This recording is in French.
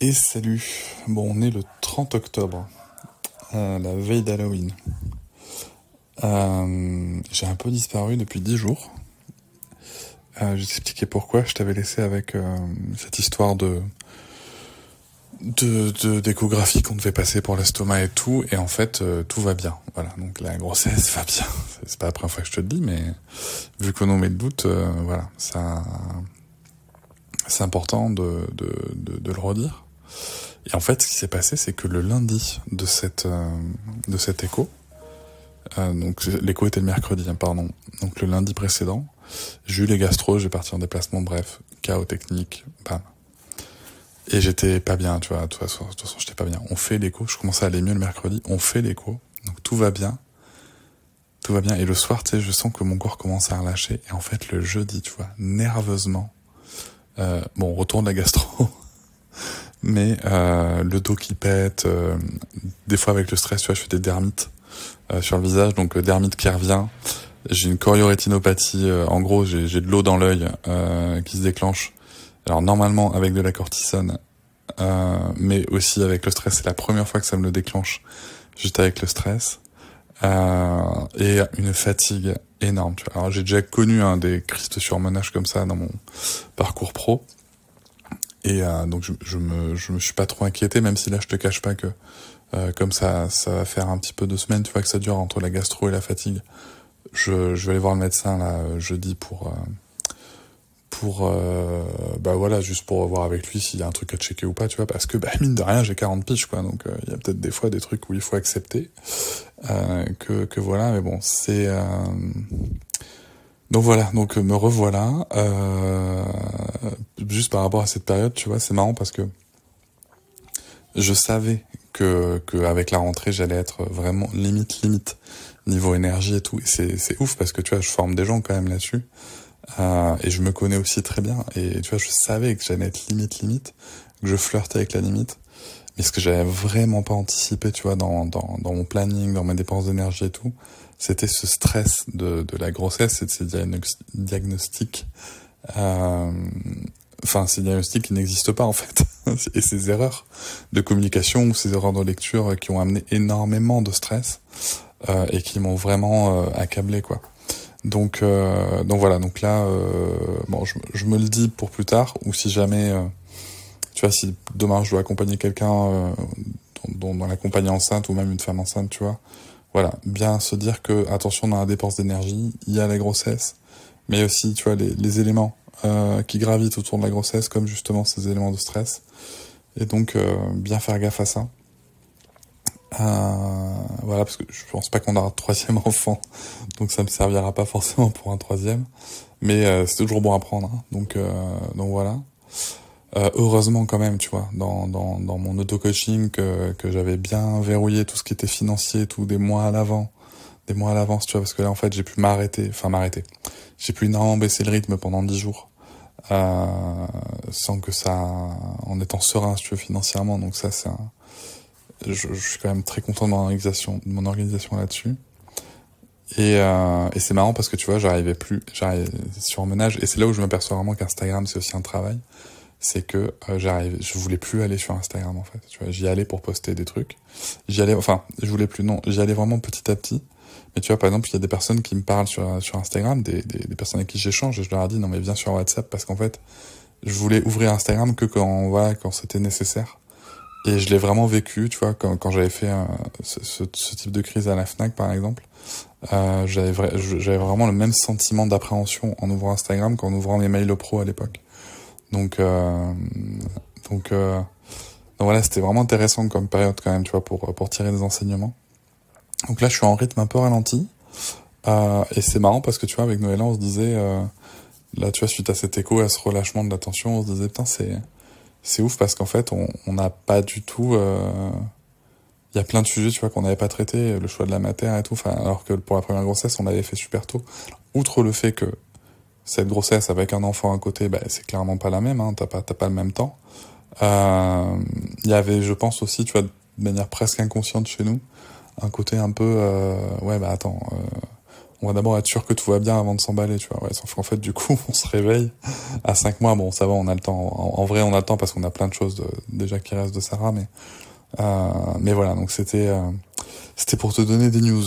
Et salut. Bon, on est le 30 octobre, la veille d'Halloween. J'ai un peu disparu depuis 10 jours. Je vais t'expliquer pourquoi. Je t'avais laissé avec cette histoire d'échographie qu'on devait passer pour l'estomac et tout. Et en fait, tout va bien. Voilà, donc la grossesse va bien. C'est pas la première fois que je te le dis, mais vu qu'on en met le doute, voilà, ça, c'est important de le redire. Et en fait, ce qui s'est passé, c'est que le lundi de cet écho, donc l'écho était le mercredi, pardon. Donc le lundi précédent, j'ai eu les gastro, j'ai parti en déplacement, bref, chaos technique, bam. Et j'étais pas bien, tu vois, de toute façon, j'étais pas bien. On fait l'écho, je commençais à aller mieux le mercredi, on fait l'écho, donc tout va bien. Tout va bien, et le soir, tu sais, je sens que mon corps commence à relâcher, et en fait, le jeudi, tu vois, nerveusement, bon, on retourne la gastro, mais le dos qui pète, des fois avec le stress, tu vois, je fais des dermites sur le visage, donc dermite qui revient. J'ai une choriorétinopathie, en gros, j'ai de l'eau dans l'œil qui se déclenche. Alors normalement avec de la cortisone, mais aussi avec le stress, c'est la première fois que ça me le déclenche, juste avec le stress. Et une fatigue énorme, tu vois. Alors j'ai déjà connu des crises de surmenage comme ça dans mon parcours pro. Et donc je me suis pas trop inquiété, même si là je te cache pas que comme ça va faire un petit peu 2 semaines, tu vois, que ça dure entre la gastro et la fatigue. Je vais aller voir le médecin là jeudi pour bah voilà, juste pour voir avec lui s'il y a un truc à checker ou pas, tu vois, parce que bah mine de rien j'ai 40 piges quoi, donc il y a peut-être des fois des trucs où il faut accepter que voilà, mais bon c'est donc voilà, donc me revoilà juste par rapport à cette période, tu vois, c'est marrant parce que je savais que avec la rentrée j'allais être vraiment limite niveau énergie et tout, et c'est ouf parce que tu vois je forme des gens quand même là-dessus. Et je me connais aussi très bien, et tu vois je savais que j'allais être limite, que je flirtais avec la limite, mais ce que j'avais vraiment pas anticipé, tu vois, dans mon planning, dans mes dépenses d'énergie et tout, c'était ce stress de la grossesse et de ces diagnostics, enfin ces diagnostics qui n'existent pas en fait, et ces erreurs de communication ou ces erreurs de lecture qui ont amené énormément de stress et qui m'ont vraiment accablé quoi. Donc voilà, donc là, bon, je me le dis pour plus tard, ou si jamais, tu vois, si demain je dois accompagner quelqu'un dans la compagnie enceinte, ou même une femme enceinte, tu vois, voilà, bien se dire que, attention, dans la dépense d'énergie, il y a la grossesse, mais aussi, tu vois, les éléments qui gravitent autour de la grossesse, comme justement ces éléments de stress, et donc bien faire gaffe à ça. Voilà, parce que je pense pas qu'on aura de 3e enfant, donc ça me servira pas forcément pour un 3e, mais c'est toujours bon à prendre, hein. Donc voilà. Heureusement quand même, tu vois, dans mon auto-coaching que j'avais bien verrouillé tout ce qui était financier, tout des mois à l'avance, tu vois, parce que là en fait j'ai pu m'arrêter. J'ai pu énormément baisser le rythme pendant 10 jours, sans que ça, en étant serein, si tu veux, financièrement, donc ça c'est je suis quand même très content de mon organisation là-dessus. Et c'est marrant parce que tu vois, j'arrivais sur ménage, et c'est là où je m'aperçois vraiment qu'Instagram c'est aussi un travail. C'est que je voulais plus aller sur Instagram en fait. Tu vois, j'y allais pour poster des trucs. J'y allais vraiment petit à petit. Mais tu vois, par exemple, il y a des personnes qui me parlent sur Instagram, des personnes avec qui j'échange, et je leur ai dit non mais viens sur WhatsApp, parce qu'en fait, je voulais ouvrir Instagram que quand c'était nécessaire. Et je l'ai vraiment vécu, tu vois, quand j'avais fait ce type de crise à la Fnac, par exemple. J'avais vraiment le même sentiment d'appréhension en ouvrant Instagram qu'en ouvrant mes mails pro à l'époque. Donc voilà, c'était vraiment intéressant comme période quand même, tu vois, pour tirer des enseignements. Donc là, je suis en rythme un peu ralenti. Et c'est marrant parce que tu vois, avec Noëlla, on se disait, là, tu vois, suite à cet écho, à ce relâchement de l'attention, on se disait, putain, c'est ouf parce qu'en fait, on n'a pas du tout... Il y a plein de sujets, tu vois, qu'on n'avait pas traités, le choix de la matière et tout, alors que pour la première grossesse, on l'avait fait super tôt. Outre le fait que cette grossesse avec un enfant à côté, bah, c'est clairement pas la même, hein, t'as pas le même temps. Il y avait, je pense aussi, tu vois, de manière presque inconsciente chez nous, un côté un peu, ouais, bah attends, on va d'abord être sûr que tout va bien avant de s'emballer, tu vois. Ouais, sauf qu'en fait, du coup, on se réveille à 5 mois. Bon, ça va, on a le temps. En vrai, on a le temps parce qu'on a plein de choses déjà qui restent de Sarah, mais voilà. Donc c'était pour te donner des news.